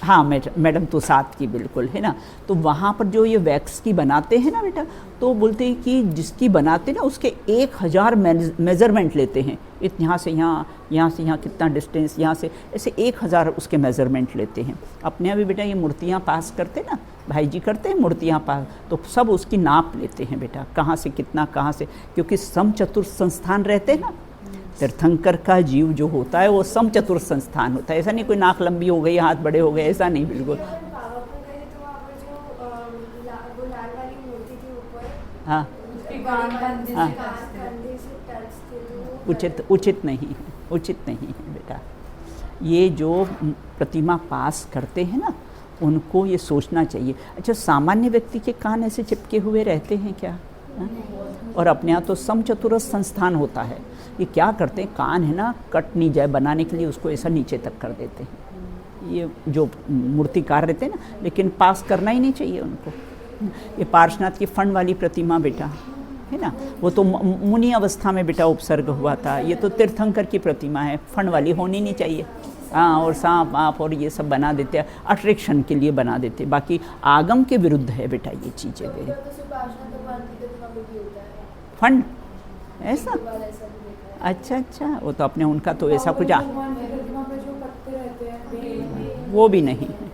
A: हाँ मैडम तुसाद की बिल्कुल, है ना। तो वहाँ पर जो ये वैक्स की बनाते हैं ना बेटा, तो बोलते हैं कि जिसकी बनाते ना उसके 1000 मेज़रमेंट लेते हैं, यहाँ से यहाँ से यहाँ कितना डिस्टेंस, यहाँ से ऐसे 1000 उसके मेज़रमेंट लेते हैं। अपने यहाँ भी बेटा ये मूर्तियाँ पास करते ना, भाई जी करते हैं मूर्तियाँ पास, तो सब उसकी नाप लेते हैं बेटा, कहाँ से कितना, कहाँ से, क्योंकि समचतुर संस्थान रहते हैं ना। तीर्थंकर का जीव जो होता है वो समचतुर संस्थान होता है, ऐसा नहीं कोई नाक लंबी हो गई हाथ बड़े हो गए, ऐसा नहीं बिल्कुल। हाँ हाँ उचित नहीं है बेटा। ये जो प्रतिमा पास करते हैं ना उनको ये सोचना चाहिए। अच्छा सामान्य व्यक्ति के कान ऐसे चिपके हुए रहते हैं क्या? हाँ? और अपने यहाँ तो समचतुर संस्थान होता है, ये क्या करते हैं कान है ना कट नहीं जाए बनाने के लिए उसको ऐसा नीचे तक कर देते हैं। ये जो मूर्तिकार रहते हैं ना, लेकिन पास करना ही नहीं चाहिए उनको। ये पार्श्वनाथ की फण वाली प्रतिमा बेटा, है ना, वो तो मुनि अवस्था में बेटा उपसर्ग हुआ था। ये तो तीर्थंकर की प्रतिमा है, फण वाली होनी नहीं चाहिए। हाँ, और सांप आप और ये सब बना देते हैं, अट्रैक्शन के लिए बना देते हैं, बाकी आगम के विरुद्ध है बेटा ये चीज़ें। फंड ऐसा, अच्छा वो तो अपने उनका तो ऐसा कुछ वो भी नहीं है।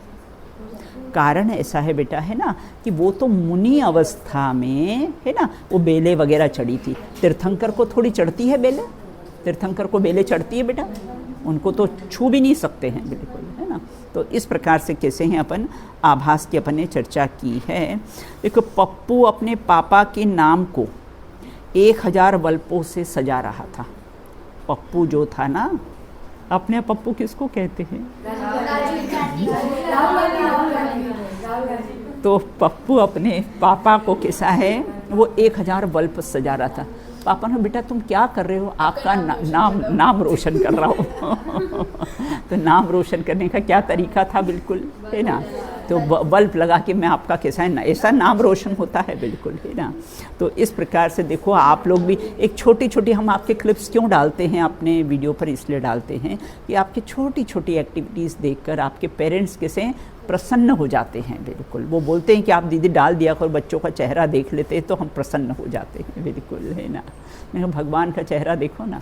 A: कारण ऐसा है बेटा, है ना, कि वो तो मुनि अवस्था में, है ना, वो बेले वगैरह चढ़ी थी। तीर्थंकर को थोड़ी चढ़ती है बेले, तीर्थंकर को बेले चढ़ती है बेटा, उनको तो छू भी नहीं सकते हैं बिल्कुल, है ना। तो इस प्रकार से कैसे हैं अपन आभास की अपन ने चर्चा की है। देखो पप्पू अपने पापा के नाम को 1000 बल्बों से सजा रहा था। पप्पू जो था ना, अपने पप्पू किसको कहते हैं? तो पप्पू अपने पापा को कैसा है वो 1000 बल्ब सजा रहा था। पापा ने बेटा तुम क्या कर रहे हो, आपका नाम रोशन कर रहा हो तो नाम रोशन करने का क्या तरीका था बिल्कुल, है ना। तो बल्ब लगा के मैं आपका कैसा है ना, ऐसा नाम रोशन होता है बिल्कुल, है ना। तो इस प्रकार से देखो आप लोग भी एक छोटी हम आपके क्लिप्स क्यों डालते हैं अपने वीडियो पर, इसलिए डालते हैं कि आपकी छोटी एक्टिविटीज़ देखकर आपके पेरेंट्स कैसे प्रसन्न हो जाते हैं बिल्कुल। वो बोलते हैं कि आप दीदी डाल दिया करो, बच्चों का चेहरा देख लेते हैं तो हम प्रसन्न हो जाते हैं बिल्कुल, है ना। मैं भगवान का चेहरा देखो ना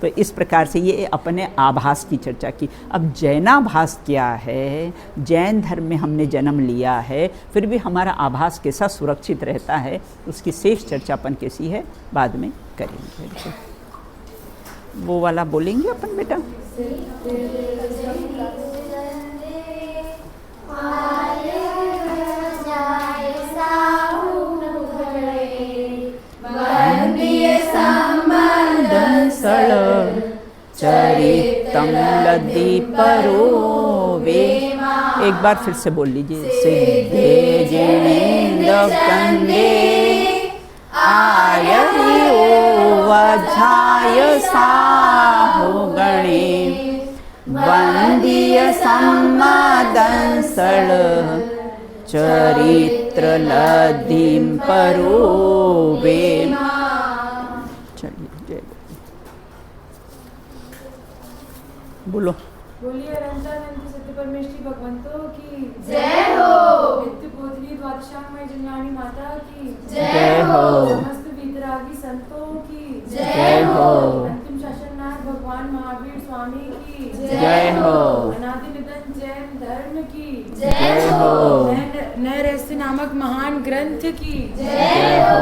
A: तो इस प्रकार से ये अपने आभास की चर्चा की। अब जैनाभास क्या है, जैन धर्म में हमने जन्म लिया है, फिर भी हमारा आभास कैसा सुरक्षित रहता है, उसकी शेष चर्चा अपन कैसी है बाद में करेंगे। वो वाला बोलेंगे अपन बेटा। चरितम लदी परोवे, एक बार फिर से बोल लीजिए। सिद्धे जिनेन्द्र कंदे आयरी वझाय साहु गणे वंदीय सम्मादंसळ चरित्र लधिम परोवे। चलिए जय बोलो।
D: बोलिए अनंतानंद सत्य परमेश्वरी भगवंतों की
C: जय हो।
D: नित्य बोधनी द्वादशांगमय जन्नानी माता की
A: जय हो।
D: समस्त वीतरागी संतों की
A: जय हो।
D: अंतिम शासननाथ भगवान महावीर स्वामी की
A: जय हो।
D: अनादि निधन जैन धर्म की
A: जय हो।
D: नय रहस्य नामक महान ग्रंथ की
A: जय हो।